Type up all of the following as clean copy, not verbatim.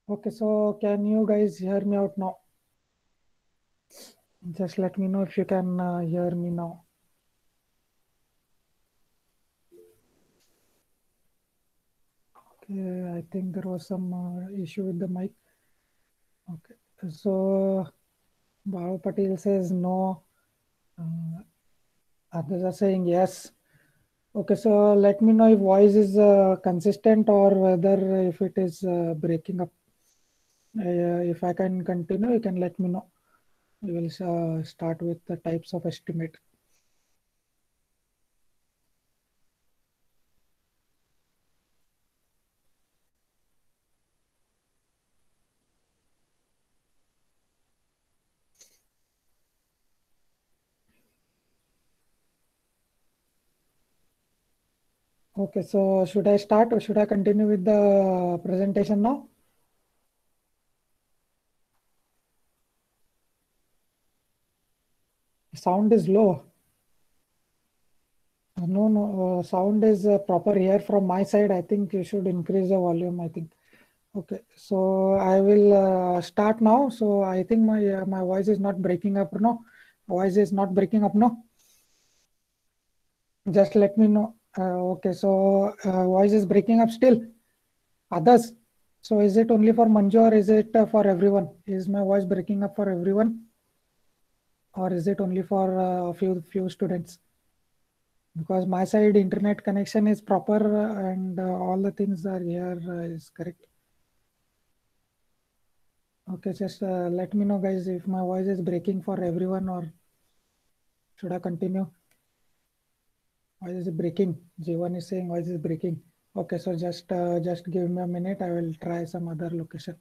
Okay, so can you guys hear me out now? Just let me know if you can hear me now. Okay, I think there was some issue with the mic. Okay, so Bhav Patel says no. Uh, Others are saying yes. Okay, so let me know if voice is consistent or whether if it is breaking up. If I can continue, you can let me know. We will start with the types of estimate. Okay, so should I start or should I continue with the presentation now? Sound is low. No, no, sound is proper here from my side. I think you should increase the volume, I think. Okay, so I will start now. So I think my voice is not breaking up, no? Voice is not breaking up, no? Just let me know. Okay, so voice is breaking up still. Others. So is it only for Manju or is it for everyone? Is my voice breaking up for everyone? Or is it only for a few students? Because my side internet connection is proper and all the things are here is correct. Okay, just let me know, guys, if my voice is breaking for everyone or should I continue? Voice is breaking. J1 is saying voice is breaking. Okay, so just give me a minute. I will try some other location.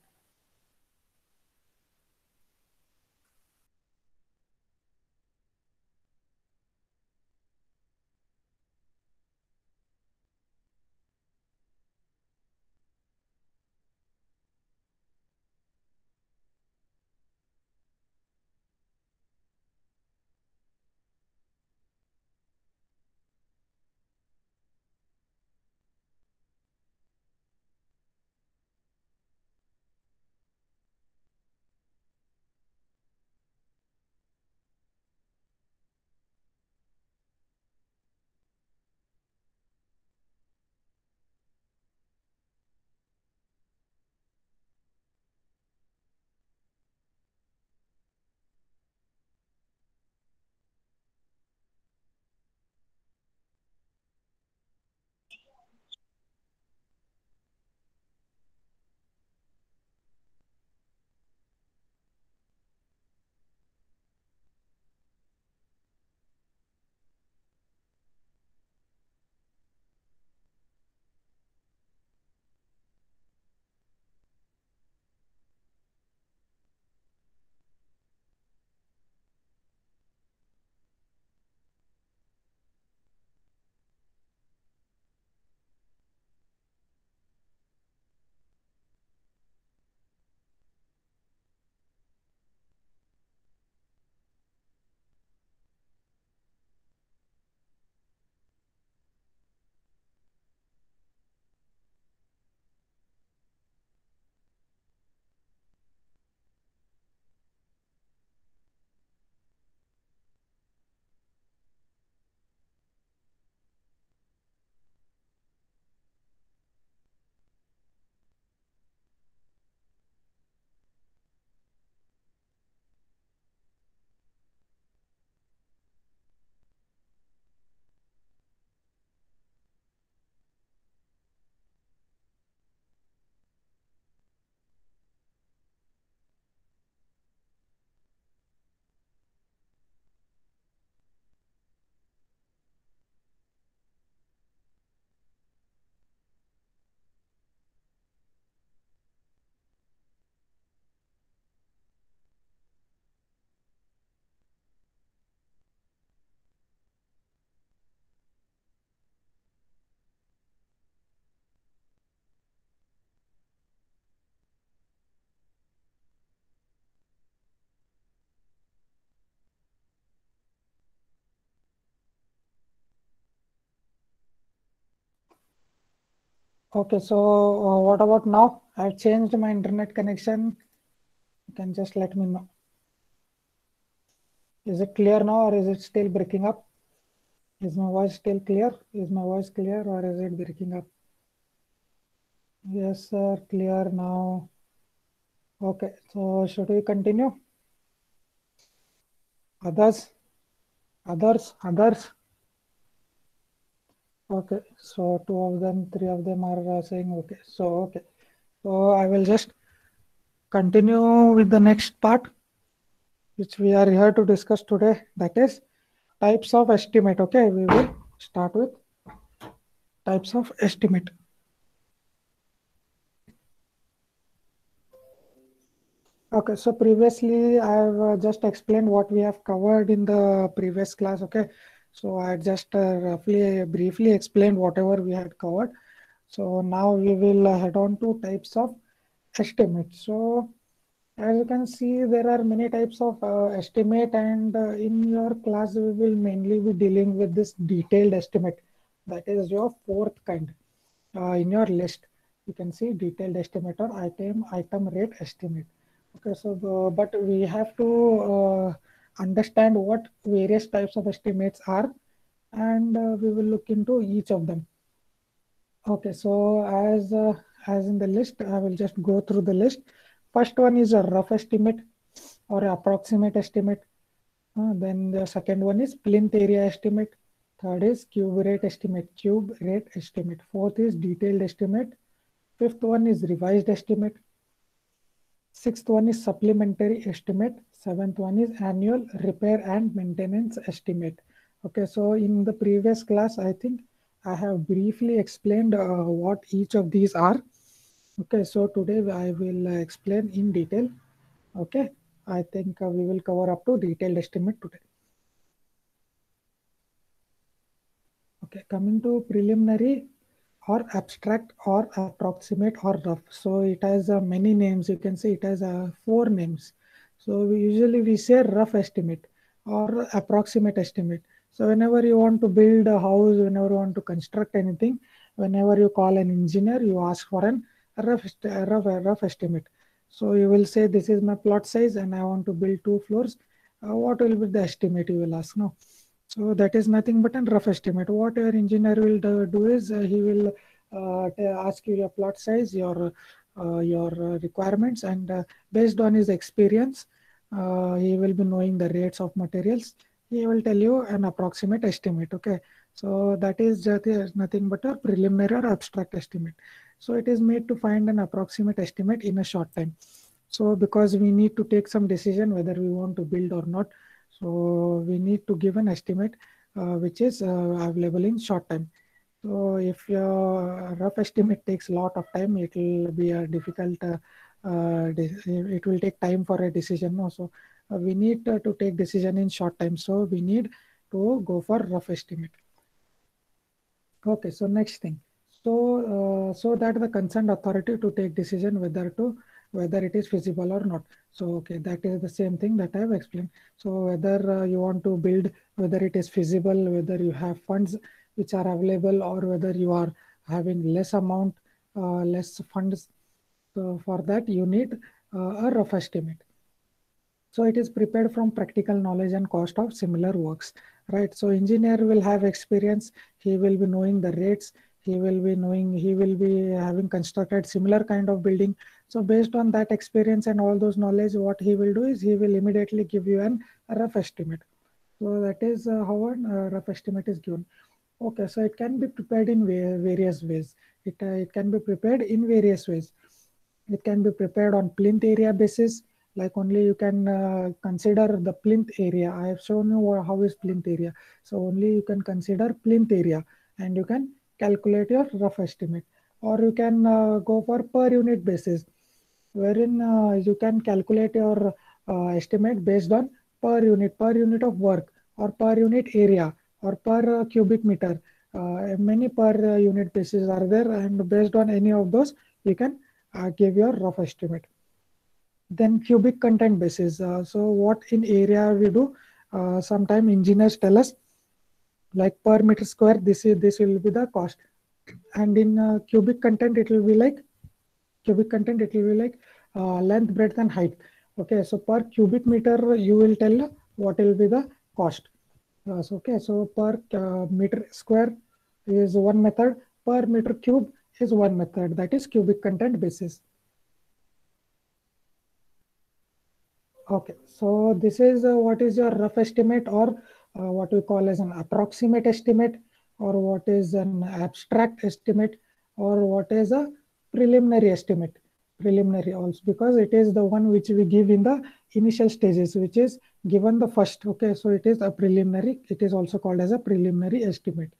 Okay, so what about now? I've changed my internet connection. You can just let me know. Is it clear now or is it still breaking up? Is my voice still clear? Is my voice clear or is it breaking up? Yes, sir, clear now. Okay, so should we continue? Others? Others? Okay, so two of them, three of them are saying okay. Okay. So I will just continue with the next part, which we are here to discuss today. That is types of estimate. Okay, we will start with types of estimate. Okay, so previously I've just explained what we have covered in the previous class. Okay, so I just briefly explained whatever we had covered. So now we will head on to types of estimate. So as you can see, there are many types of estimate, and in your class, we will mainly be dealing with this detailed estimate. That is your fourth kind. In your list, you can see detailed estimate or item rate estimate. Okay, so but we have to understand what various types of estimates are, and we will look into each of them. Okay, so as in the list, I will just go through the list. First one is a rough estimate or approximate estimate. Then the second one is plinth area estimate. Third is cube rate estimate. Fourth is detailed estimate. Fifth one is revised estimate. Sixth one is supplementary estimate. Seventh one is annual repair and maintenance estimate. Okay, so in the previous class, I think I have briefly explained what each of these are. Okay, so today I will explain in detail. Okay, I think we will cover up to detailed estimate today. Okay, coming to preliminary or abstract or approximate or rough. So it has many names. You can say it has four names. So we say rough estimate or approximate estimate. So whenever you want to build a house, whenever you want to construct anything, whenever you call an engineer, you ask for an rough estimate. So you will say this is my plot size and I want to build 2 floors. What will be the estimate, you will ask now. So that is nothing but a rough estimate. What your engineer will do is he will ask you your plot size, your requirements, and based on his experience, he will be knowing the rates of materials. He will tell you an approximate estimate. Okay, so that is nothing but a preliminary or abstract estimate. So it is made to find an approximate estimate in a short time. So because we need to take some decision whether we want to build or not, so we need to give an estimate which is available in short time. So if your rough estimate takes a lot of time, it will be a difficult, it will take time for a decision. No? So we need to take decision in short time. So we need to go for rough estimate. Okay, so next thing. So that the concerned authority to take decision whether it is feasible or not. So okay, that is the same thing that I have explained. So whether you want to build, whether it is feasible, whether you have funds which are available, or whether you are having less funds. So for that you need a rough estimate. So it is prepared from practical knowledge and cost of similar works, right? So engineer will have experience. He will be knowing the rates. He will be having constructed similar kind of building. So based on that experience and all those knowledge, what he will do is he will immediately give you a rough estimate. So that is how a rough estimate is given. Okay, so it can be prepared in various ways. It can be prepared in various ways. It can be prepared on plinth area basis, like only you can consider the plinth area. I have shown you how is plinth area. So only you can consider plinth area and you can calculate your rough estimate. Or you can go for per unit basis, wherein you can calculate your estimate based on per unit of work, or per unit area, or per cubic meter. Many per unit basis are there, and based on any of those, you can give your rough estimate. Then cubic content basis. So what in area we do? Sometime engineers tell us like per meter square. This will be the cost, and in cubic content it will be like cubic content, it will be like length, breadth, and height. Okay, so per cubic meter, you will tell what will be the cost. So per meter square is one method, per meter cube is one method, that is cubic content basis. Okay, so this is what is your rough estimate, or what we call as an approximate estimate, or what is an abstract estimate, or what is a preliminary estimate. Preliminary also, because it is the one which we give in the initial stages, which is given the first. Okay, so it is a preliminary. It is also called as a preliminary estimate.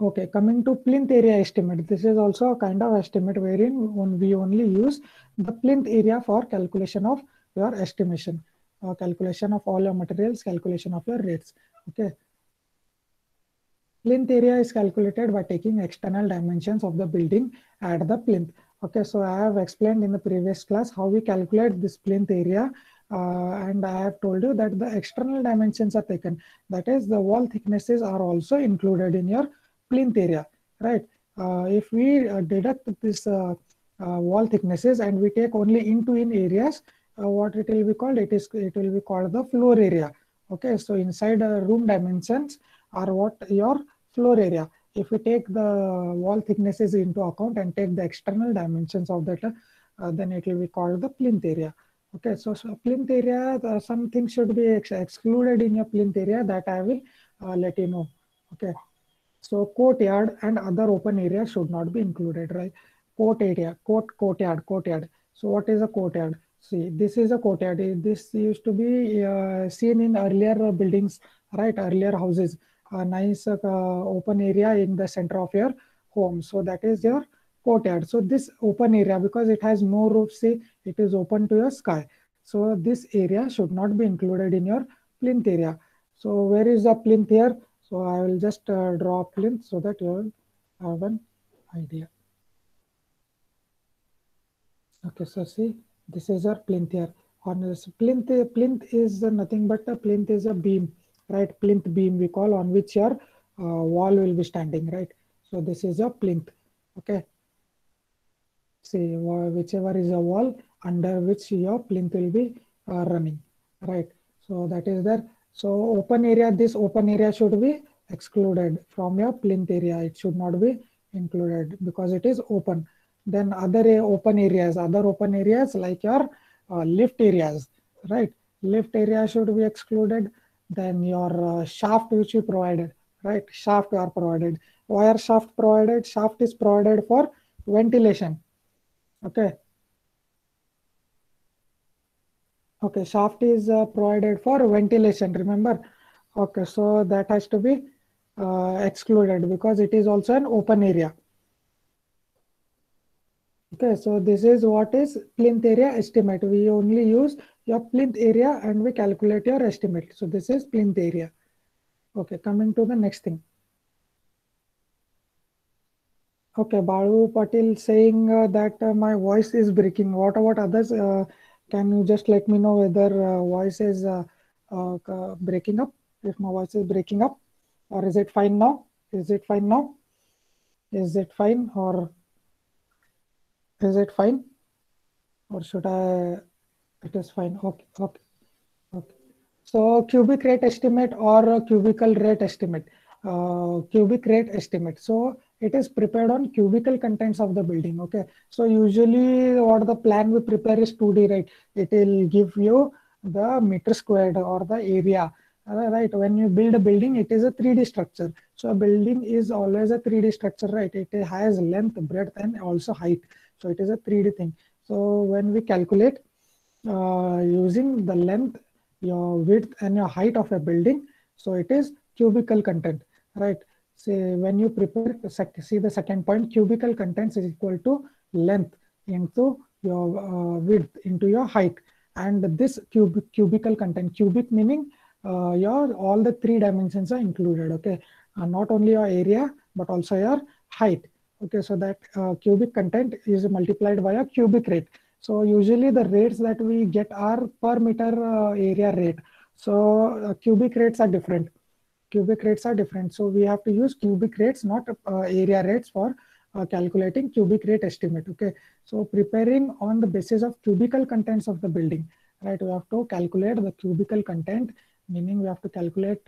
Okay, coming to plinth area estimate. This is also a kind of estimate wherein we only use the plinth area for calculation of your estimation, calculation of all your materials, calculation of your rates. Okay. Plinth area is calculated by taking external dimensions of the building at the plinth. Okay, so I have explained in the previous class how we calculate this plinth area, and I have told you that the external dimensions are taken. That is, the wall thicknesses are also included in your plinth area, right? If we deduct this wall thicknesses and we take only in areas, what it will be called? It will be called the floor area. Okay, so inside room dimensions are what your floor area. If we take the wall thicknesses into account and take the external dimensions of that, then it will be called the plinth area. Okay, so plinth area, some things should be excluded in your plinth area, that I will let you know. Okay, so courtyard and other open areas should not be included, right? Courtyard. So what is a courtyard? See, this is a courtyard. This used to be seen in earlier buildings, right? Earlier houses. A nice open area in the center of your home. So that is your courtyard. So this open area, because it has no roof, see, it is open to your sky. So this area should not be included in your plinth area. So where is the plinth here? So I will just draw a plinth so that you will have an idea. Okay, so see, this is our plinth here. On this plinth is nothing but a plinth is a beam, right? Plinth beam we call, on which your wall will be standing, right? So this is your plinth. Okay. See, whichever is a wall under which your plinth will be running, right? So that is there. So open area, this open area should be excluded from your plinth area. It should not be included because it is open. Then other other open areas like your lift areas, right? Lift area should be excluded. Then your shaft which you provided, right? Shaft are provided. Why are shaft provided? Shaft is provided for ventilation. Okay. Okay, shaft is provided for ventilation, remember? Okay, so that has to be excluded because it is also an open area. Okay, so this is what is plinth area estimate. We only use your plinth area and we calculate your estimate. So this is plinth area. Okay, coming to the next thing. Okay, Balu Patil saying that my voice is breaking. What about others? Can you just let me know whether voice is breaking up? If my voice is breaking up, or is it fine now? Is it fine now? Is it fine, or is it fine? Or should I? It is fine. Okay, okay, okay. So cubic rate estimate or cubical rate estimate. Cubic rate estimate. So it is prepared on cubical contents of the building. Okay. So usually what the plan we prepare is 2D, right? It will give you the meter squared or the area. Right. When you build a building, it is a 3D structure. So a building is always a 3D structure, right? It has length, breadth, and also height. So it is a 3D thing. So when we calculate using the length, your width, and your height of a building, so it is cubical content, right? Say when you prepare, see the second point, cubical contents is equal to length into your width into your height, and this cubical content, cubic meaning your all the three dimensions are included. Okay, not only your area but also your height. Okay, so that cubic content is multiplied by a cubic rate. So usually the rates that we get are per meter area rate. So cubic rates are different. Cubic rates are different. So we have to use cubic rates, not area rates for calculating cubic rate estimate. Okay, so preparing on the basis of cubical contents of the building, right? We have to calculate the cubical content, meaning we have to calculate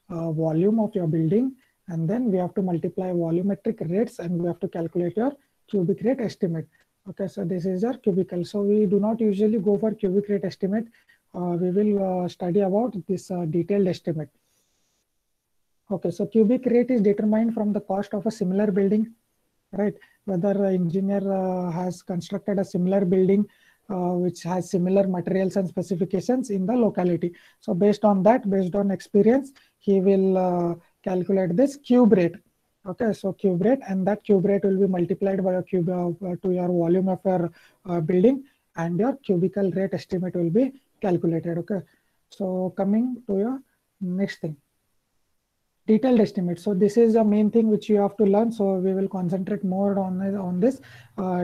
volume of your building, and then we have to multiply volumetric rates, and we have to calculate your cubic rate estimate. Okay, so this is your cubical. So we do not usually go for cubic rate estimate. We will study about this detailed estimate. Okay, so cubic rate is determined from the cost of a similar building, right? Whether the engineer has constructed a similar building which has similar materials and specifications in the locality. So based on that, based on experience, he will calculate this cube rate. Okay, so cube rate, and that cube rate will be multiplied by a cube to your volume of your building, and your cubical rate estimate will be calculated. Okay, so coming to your next thing, detailed estimate. So this is the main thing which you have to learn. So we will concentrate more on this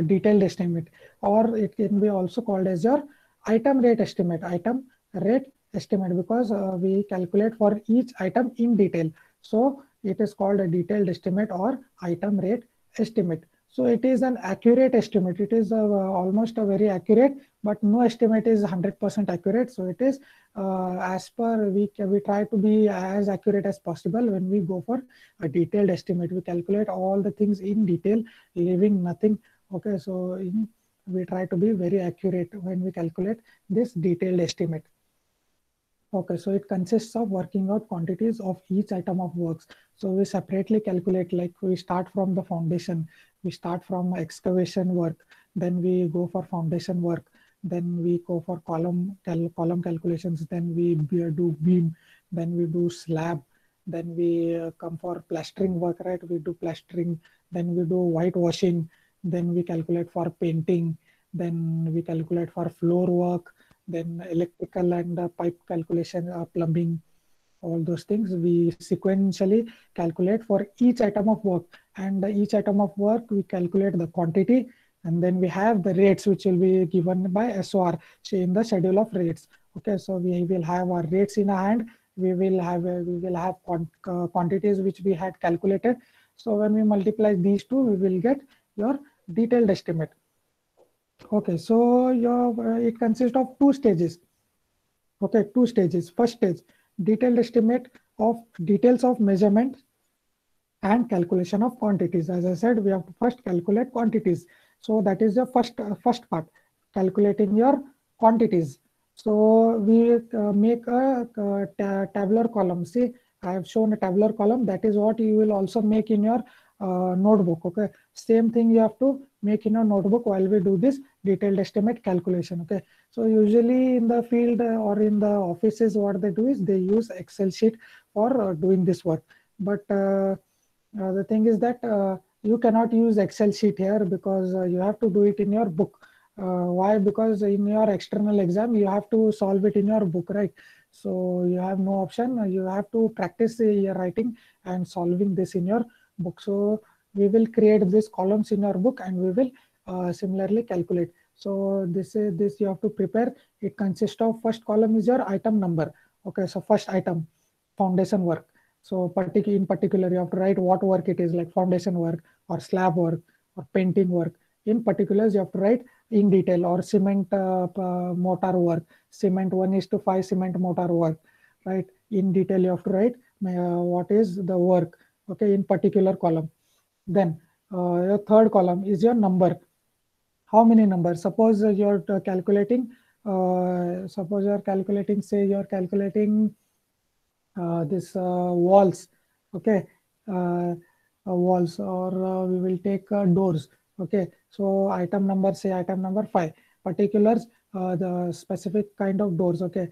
detailed estimate, or it can be also called as your item rate estimate. Item rate estimate, because we calculate for each item in detail. So it is called a detailed estimate or item rate estimate. So it is an accurate estimate. It is almost a very accurate, but no estimate is 100% accurate. So it is as per we try to be as accurate as possible when we go for a detailed estimate. We calculate all the things in detail, leaving nothing. Okay, so we try to be very accurate when we calculate this detailed estimate. Okay, so it consists of working out quantities of each item of works. So we separately calculate, like we start from the foundation, we start from excavation work, then we go for foundation work, then we go for column calculations, then we do beam, then we do slab, then we come for plastering work, right? We do plastering, then we do whitewashing, then we calculate for painting, then we calculate for floor work, then electrical and pipe calculation, plumbing, all those things we sequentially calculate for each item of work. And each item of work we calculate the quantity, and then we have the rates which will be given by SOR, so in the schedule of rates. Okay, so we will have our rates in our hand. We will have quantities which we had calculated. So when we multiply these two, we will get your detailed estimate. Okay, so it consists of two stages. Okay, two stages. First stage, detailed estimate of details of measurement and calculation of quantities. As I said, we have to first calculate quantities. So that is the first part, calculating your quantities. So we make a tabular column. See, I have shown a tabular column. That is what you will also make in your notebook. Okay, same thing you have to make in your notebook while we do this detailed estimate calculation. Okay, so usually in the field or in the offices, what they do is they use Excel sheet for doing this work. But the thing is that you cannot use Excel sheet here, because you have to do it in your book. Why? Because in your external exam, you have to solve it in your book, right? So you have no option. You have to practice your writing and solving this in your book. So we will create these columns in your book, and we will similarly calculate. So this you have to prepare. It consists of, first column is your item number. Okay, so first item, foundation work. So in particular, you have to write what work it is, like foundation work or slab work or painting work. In particulars, you have to write in detail, or cement mortar work, cement 1:5 cement mortar work, right? In detail, you have to write what is the work, okay, in particular column. Then your third column is your number. How many numbers? Suppose you're calculating, say you're calculating this walls, okay, walls, or we will take doors. Okay, so item number, say item number 5. Particulars, the specific kind of doors. Okay,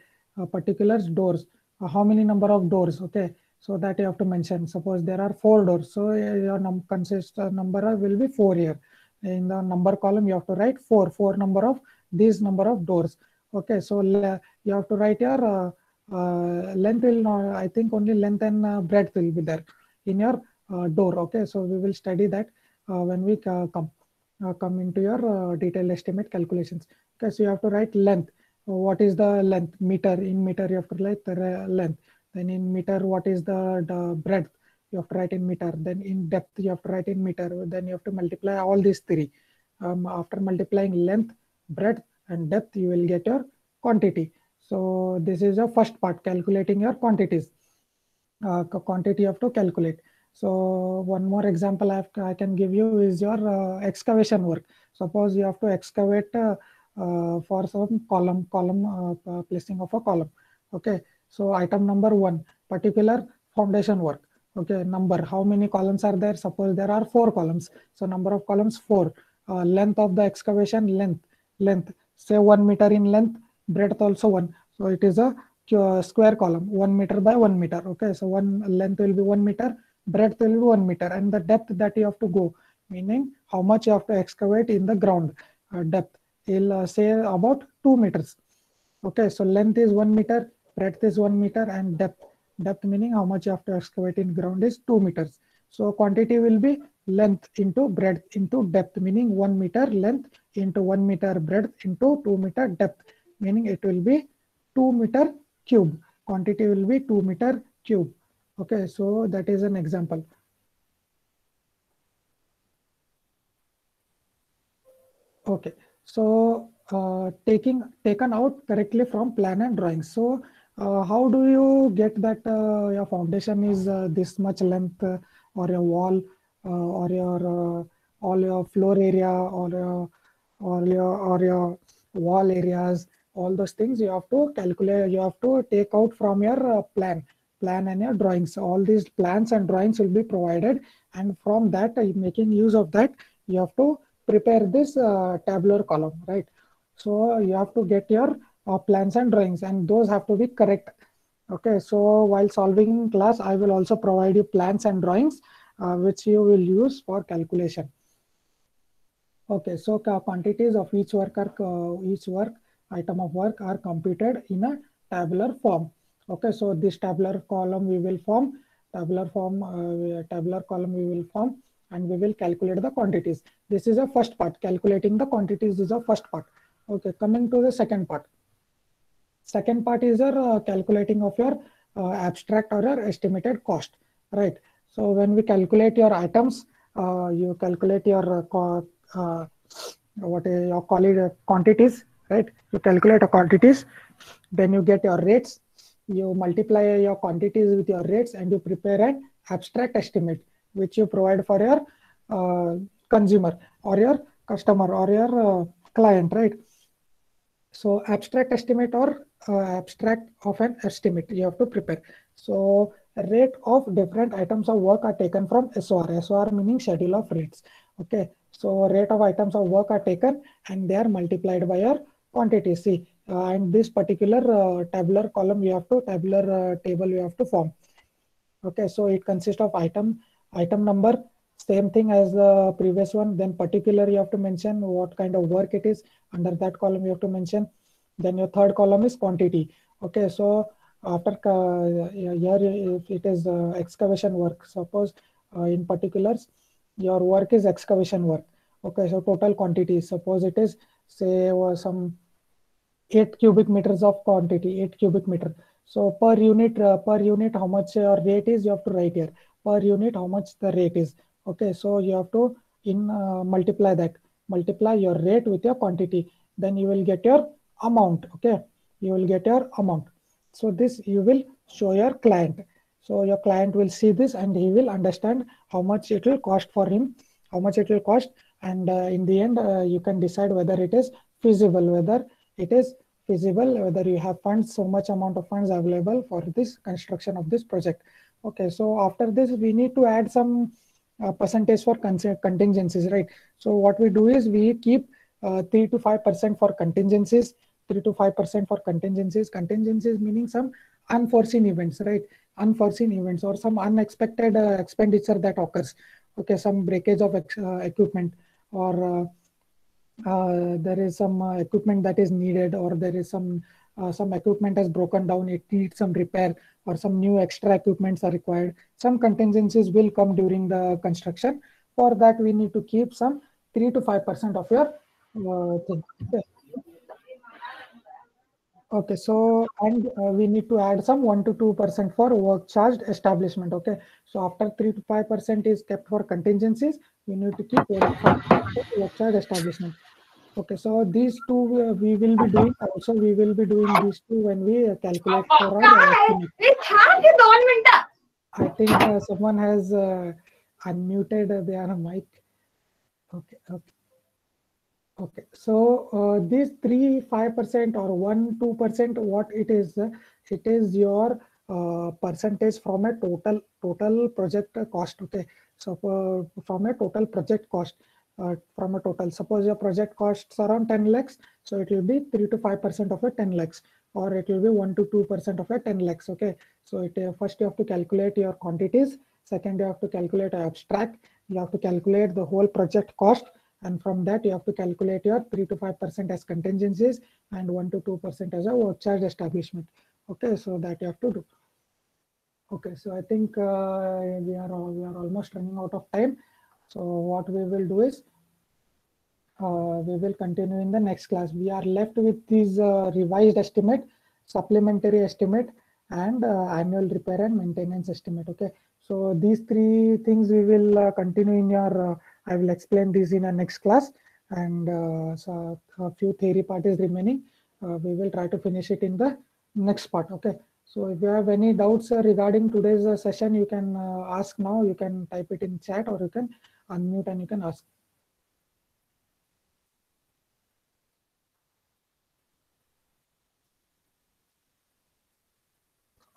particulars, doors. How many number of doors? Okay, so that you have to mention. Suppose there are 4 doors, so your number will be 4 here. In the number column, you have to write 4 number of these number of doors. Okay, so you have to write your length will not, I think only length and breadth will be there in your door. Okay, so we will study that when we come into your detailed estimate calculations. Okay, so you have to write length. What is the length? Meter. In meter, you have to write the length. Then in meter, what is the breadth? you have to write in meter. Then in depth, you have to write in meter. Then you have to multiply all these three. After multiplying length, breadth, and depth, you will get your quantity. So this is the first part, calculating your quantities. Quantity you have to calculate. So one more example I can give you is your excavation work. Suppose you have to excavate for some column placing of a column. Okay, so item number 1, particular foundation work. Okay, number, how many columns are there? Suppose there are 4 columns. So number of columns 4. Length of the excavation, length, say 1 meter in length, breadth also 1. So it is a square column, 1 meter by 1 meter. Okay, so one length will be 1 meter, breadth will be 1 meter, and the depth that you have to go, meaning how much you have to excavate in the ground, depth, will say about 2 meters. Okay, so length is 1 meter, breadth is 1 meter, and depth meaning how much you have to excavate in ground is 2 meters. So quantity will be length into breadth into depth, meaning 1 meter length into 1 meter breadth into 2 meter depth, meaning it will be 2 meter cube. Quantity will be 2 meter cube. Okay, so that is an example. Okay, so taken out correctly from plan and drawing. So how do you get that your foundation is this much length, or your wall, or your all your floor area, or your wall areas, all those things you have to calculate. You have to take out from your plan and your drawings. All these plans and drawings will be provided, and from that, making use of that, you have to prepare this tabular column, right? So you have to get your plans and drawings, and those have to be correct. Okay, so while solving in class, I will also provide you plans and drawings, which you will use for calculation. Okay, so quantities of each work item of work are computed in a tabular form. Okay, so this tabular column we will form, tabular column we will form, and we will calculate the quantities. This is the first part. Calculating the quantities is the first part. Okay, coming to the second part. Second part is your calculating of your abstract or your estimated cost, right? So when we calculate your items, you calculate your what you call it, quantities, right? You calculate the quantities, then you get your rates. You multiply your quantities with your rates, and you prepare an abstract estimate, which you provide for your consumer or your customer or your client, right? So abstract estimate or abstract of an estimate you have to prepare. So rate of different items of work are taken from SOR. SOR meaning schedule of rates. Okay. So rate of items of work are taken, and they are multiplied by your quantity. See, and this particular tabular column tabular table you have to form. Okay. So it consists of item number, same thing as the previous one. Then particular you have to mention what kind of work it is. Under that column you have to mention. Then your third column is quantity. Okay, so after here if it is excavation work, suppose in particulars your work is excavation work. Okay, so total quantity, suppose it is say some 8 cubic meters of quantity, 8 cubic meter. So per unit, how much your rate is, you have to write here. Per unit, how much the rate is. Okay, so you have to multiply that. Multiply your rate with your quantity. Then you will get your amount. Okay, you will get your amount. So this you will show your client. So your client will see this, and he will understand how much it will cost for him, how much it will cost. And in the end, you can decide whether it is feasible, whether it is feasible, whether you have funds, so much amount of funds available for this construction of this project. Okay, so after this, we need to add some percentage for contingencies, right? So what we do is we keep 3 to 5% for contingencies, 3 to 5% for contingencies. Contingencies meaning some unforeseen events, right? Unforeseen events or some unexpected expenditure that occurs. Okay, some breakage of equipment, or there is some equipment that is needed, or there is some equipment has broken down, it needs some repair, or some new extra equipments are required. Some contingencies will come during the construction. For that, we need to keep some 3 to 5% of your thing. Okay. Okay, so and we need to add some 1 to 2% for work charged establishment. Okay, so after 3 to 5% is kept for contingencies, we need to keep 1 to 5% for work charged establishment. Okay, so these two we will be doing also. We will be doing these two when we calculate for our estimate. I think someone has unmuted their mic. Okay, okay. Okay, so these 3-5% or 1-2%, what it is your percentage from a total project cost. Okay, so from a total project cost, from a total, suppose your project costs around 10 lakhs, so it will be 3 to 5% of a 10 lakhs, or it will be 1 to 2% of a 10 lakhs. Okay, so first you have to calculate your quantities, second you have to calculate abstract, you have to calculate the whole project cost, and from that you have to calculate your 3 to 5% as contingencies and 1 to 2% as a work charge establishment. Okay, so that you have to do. Okay, so I think we are almost running out of time. So what we will do is we will continue in the next class. We are left with this revised estimate, supplementary estimate, and annual repair and maintenance estimate. Okay, so these three things we will continue in your. I will explain this in our next class, and so a few theory part is remaining. We will try to finish it in the next part. Okay. So if you have any doubts regarding today's session, you can ask now. You can type it in chat, or you can unmute and you can ask.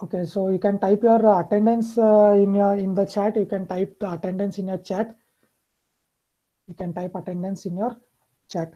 Okay, so you can type your attendance in the chat. You can type the attendance in your chat. You can type attendance in your chat.